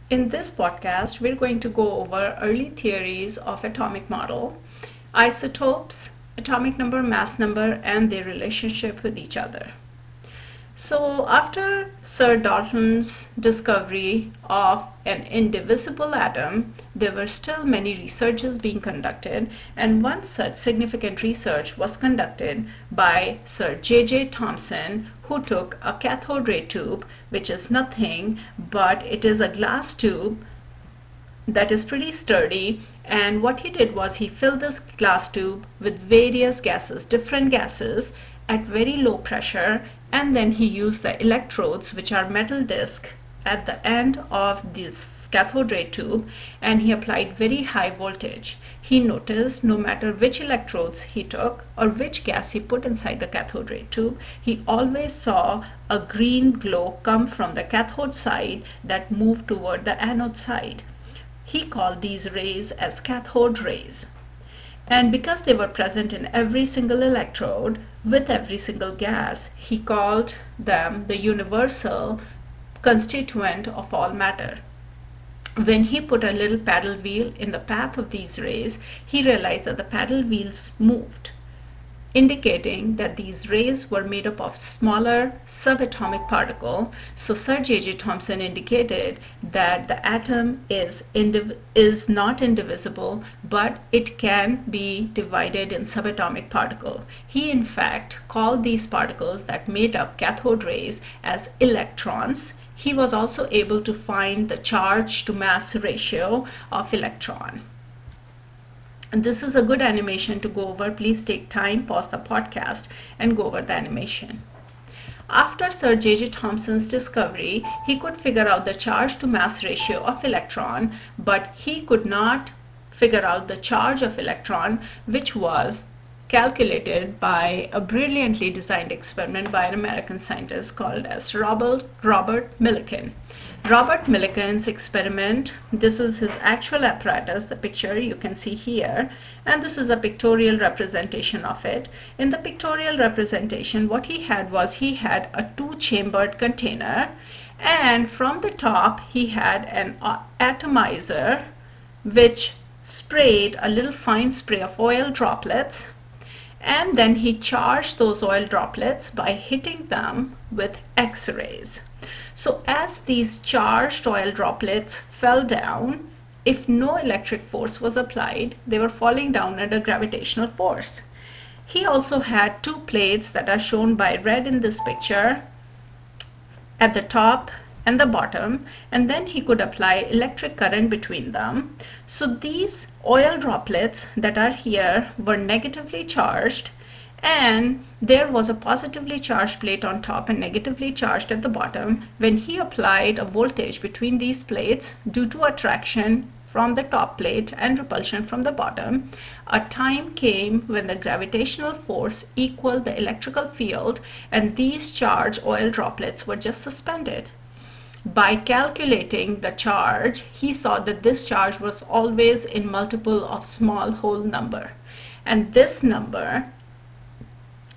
In this podcast, we're going to go over early theories of atomic model, isotopes, atomic number, mass number, and their relationship with each other. So after Sir Dalton's discovery of an indivisible atom, there were still many researches being conducted, and one such significant research was conducted by Sir J.J. Thomson, who took a cathode ray tube, which is nothing but it is a glass tube that is pretty sturdy, and what he did was he filled this glass tube with various gases, different gases at very low pressure, and then he used the electrodes, which are metal disc at the end of this cathode ray tube, and he applied very high voltage. He noticed no matter which electrodes he took or which gas he put inside the cathode ray tube, he always saw a green glow come from the cathode side that moved toward the anode side. He called these rays as cathode rays. And because they were present in every single electrode with every single gas, he called them the universal constituent of all matter. When he put a little paddle wheel in the path of these rays, he realized that the paddle wheels moved, indicating that these rays were made up of smaller subatomic particles. So Sir J.J. Thomson indicated that the atom is not indivisible, but it can be divided in subatomic particles. He in fact called these particles that made up cathode rays as electrons. He was also able to find the charge to mass ratio of electron. And this is a good animation to go over. Please take time, pause the podcast, and go over the animation. After Sir J.J. Thomson's discovery, he could figure out the charge to mass ratio of electron, but he could not figure out the charge of electron, which was calculated by a brilliantly designed experiment by an American scientist called as Robert Millikan. Robert Millikan's experiment, this is his actual apparatus, the picture you can see here, and this is a pictorial representation of it. In the pictorial representation, what he had was he had a two-chambered container, and from the top he had an atomizer which sprayed a little fine spray of oil droplets, and then he charged those oil droplets by hitting them with X-rays. So as these charged oil droplets fell down, if no electric force was applied, they were falling down under gravitational force. He also had two plates that are shown by red in this picture at the top and the bottom, and then he could apply electric current between them. So these oil droplets that are here were negatively charged, and there was a positively charged plate on top and negatively charged at the bottom. When he applied a voltage between these plates due to attraction from the top plate and repulsion from the bottom, a time came when the gravitational force equaled the electrical field, and these charged oil droplets were just suspended. By calculating the charge, he saw that this charge was always in multiple of small whole number, and this number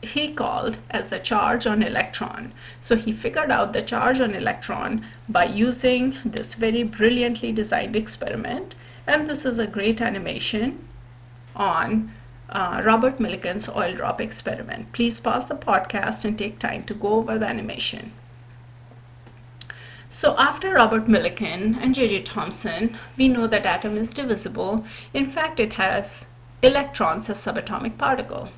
he called as the charge on electron. So he figured out the charge on electron by using this very brilliantly designed experiment, and this is a great animation on Robert Millikan's oil drop experiment. Please pause the podcast and take time to go over the animation. So after Robert Millikan and J.J. Thomson, we know that atom is divisible. In fact, it has electrons as subatomic particle.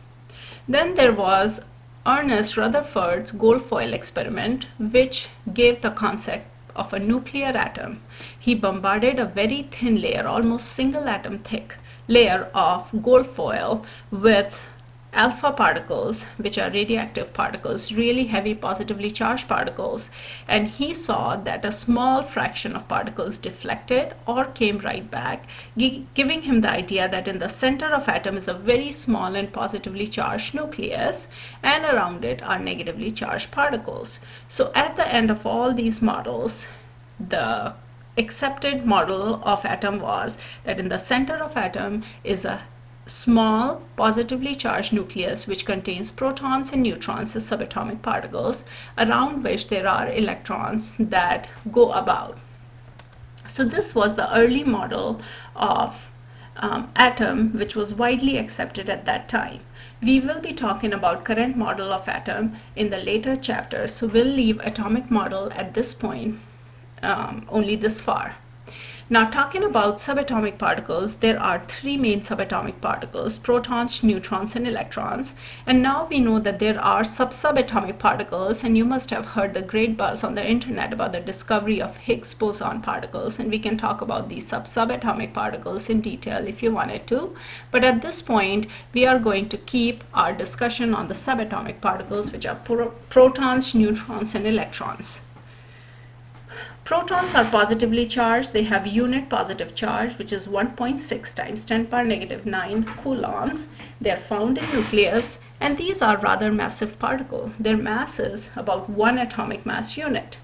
Then there was Ernest Rutherford's gold foil experiment, which gave the concept of a nuclear atom. He bombarded a very thin layer, almost single atom thick layer of gold foil with alpha particles, which are radioactive particles, really heavy positively charged particles, and he saw that a small fraction of particles deflected or came right back, giving him the idea that in the center of atom is a very small and positively charged nucleus, and around it are negatively charged particles. So at the end of all these models, the accepted model of atom was that in the center of atom is a small positively charged nucleus which contains protons and neutrons as subatomic particles, around which there are electrons that go about. So this was the early model of atom, which was widely accepted at that time. We will be talking about current model of atom in the later chapters, so we'll leave atomic model at this point, only this far. Now, talking about subatomic particles, there are three main subatomic particles: protons, neutrons, and electrons. And now we know that there are subatomic particles, and you must have heard the great buzz on the internet about the discovery of Higgs boson particles, and we can talk about these subatomic particles in detail if you wanted to. But at this point, we are going to keep our discussion on the subatomic particles, which are protons, neutrons, and electrons. Protons are positively charged. They have unit positive charge, which is 1.6 times 10 power negative 9 coulombs. They are found in nucleus, and these are rather massive particles. Their mass is about 1 atomic mass unit.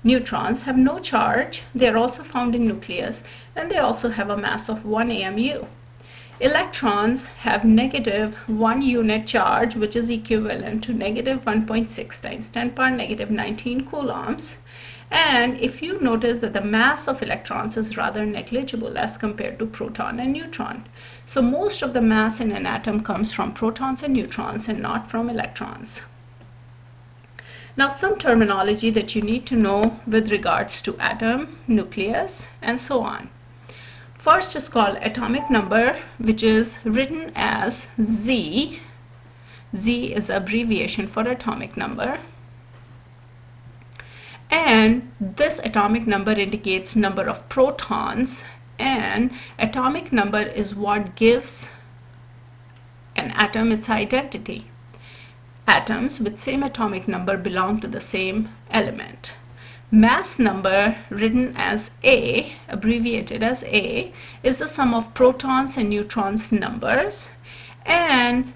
Neutrons have no charge. They are also found in nucleus, and they also have a mass of 1 AMU. Electrons have negative 1 unit charge, which is equivalent to negative 1.6 times 10 power negative 19 coulombs. And if you notice that the mass of electrons is rather negligible as compared to proton and neutron. So most of the mass in an atom comes from protons and neutrons and not from electrons. Now, some terminology that you need to know with regards to atom, nucleus, and so on. First is called atomic number, which is written as Z. Z is abbreviation for atomic number. And this atomic number indicates number of protons, and atomic number is what gives an atom its identity. Atoms with same atomic number belong to the same element. Mass number, written as A, abbreviated as A, is the sum of protons and neutrons numbers, and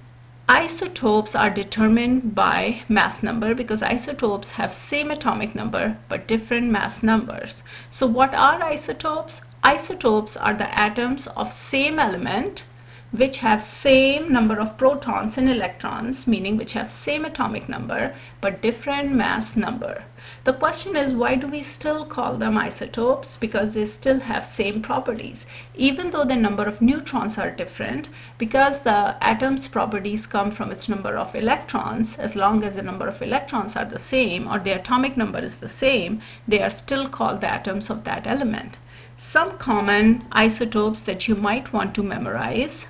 isotopes are determined by mass number because isotopes have same atomic number but different mass numbers. So what are isotopes? Isotopes are the atoms of same element which have same number of protons and electrons, meaning which have same atomic number but different mass number. The question is, why do we still call them isotopes? Because they still have same properties. Even though the number of neutrons are different, because the atom's properties come from its number of electrons, as long as the number of electrons are the same or the atomic number is the same, they are still called the atoms of that element. Some common isotopes that you might want to memorize,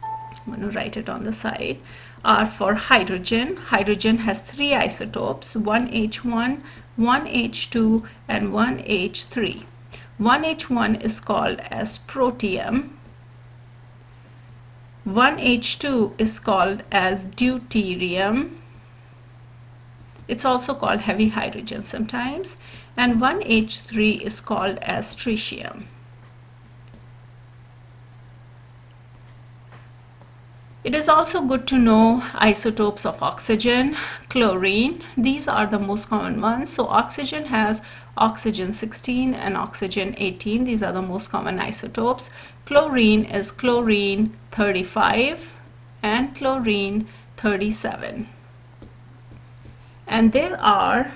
I'm going to write it on the side, are for hydrogen. Hydrogen has 3 isotopes, 1H1, 1H2, and 1H3. 1H1 is called as protium. 1H2 is called as deuterium. It's also called heavy hydrogen sometimes. And 1H3 is called as tritium. It is also good to know isotopes of oxygen, chlorine. These are the most common ones. So oxygen has oxygen 16 and oxygen 18. These are the most common isotopes. Chlorine is chlorine 35 and chlorine 37. And there are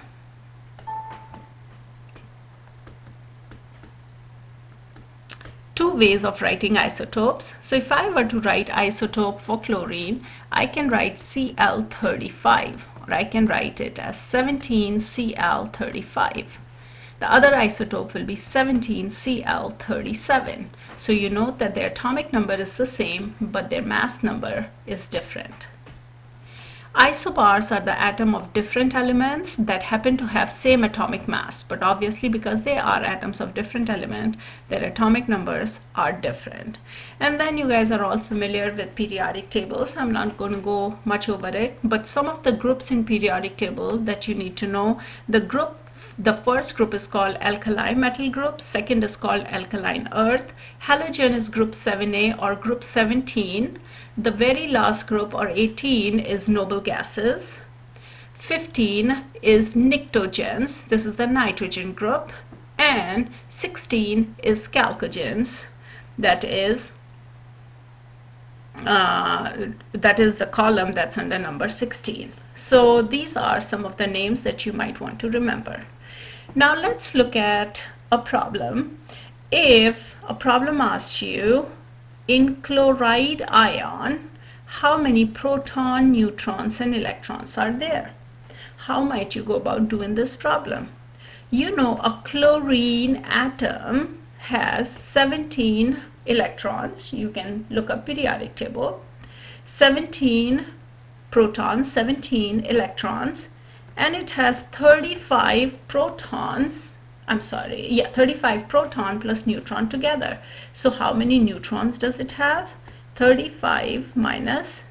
two ways of writing isotopes. So if I were to write isotope for chlorine, I can write Cl35, or I can write it as 17Cl35. The other isotope will be 17Cl37. So you note that their atomic number is the same, but their mass number is different. Isobars are the atom of different elements that happen to have same atomic mass, but obviously because they are atoms of different element, their atomic numbers are different. And then you guys are all familiar with periodic tables. I'm not going to go much over it, but some of the groups in periodic table that you need to know. The first group is called alkali metal group, second is called alkaline earth, halogen is group 7a or group 17. The very last group, or 18, is noble gases. 15 is pnictogens. This is the nitrogen group. And 16 is chalcogens. That is the column that's under number 16. So these are some of the names that you might want to remember. Now let's look at a problem. If a problem asks you, in chloride ion, how many proton, neutrons, and electrons are there? How might you go about doing this problem? You know, a chlorine atom has 17 electrons. You can look up periodic table. 17 protons, 17 electrons, and it has 35 protons. 35 proton plus neutron together. So how many neutrons does it have? 35 minus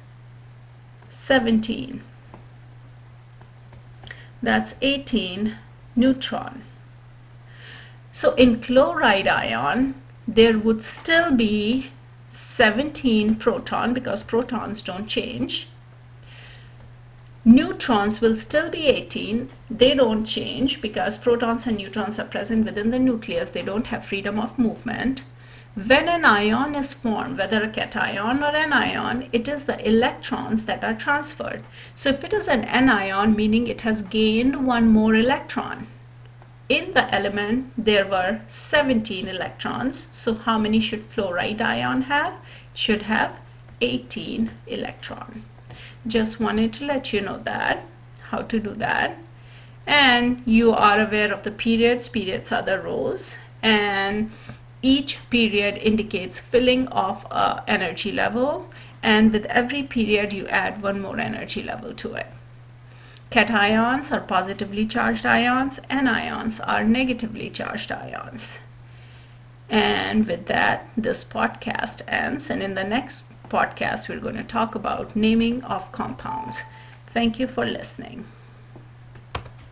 17. That's 18 neutron. So in chloride ion, there would still be 17 proton because protons don't change. Neutrons will still be 18. They don't change because protons and neutrons are present within the nucleus. They don't have freedom of movement. When an ion is formed, whether a cation or an ion, it is the electrons that are transferred. So if it is an anion, meaning it has gained one more electron. In the element, there were 17 electrons. So how many should fluoride ion have? Should have 18 electrons. Just wanted to let you know that, how to do that. And you are aware of the periods. Periods are the rows. And each period indicates filling of an energy level. And with every period, you add one more energy level to it. Cations are positively charged ions, anions are negatively charged ions. And with that, this podcast ends. And in the next podcast, we're going to talk about naming of compounds. Thank you for listening.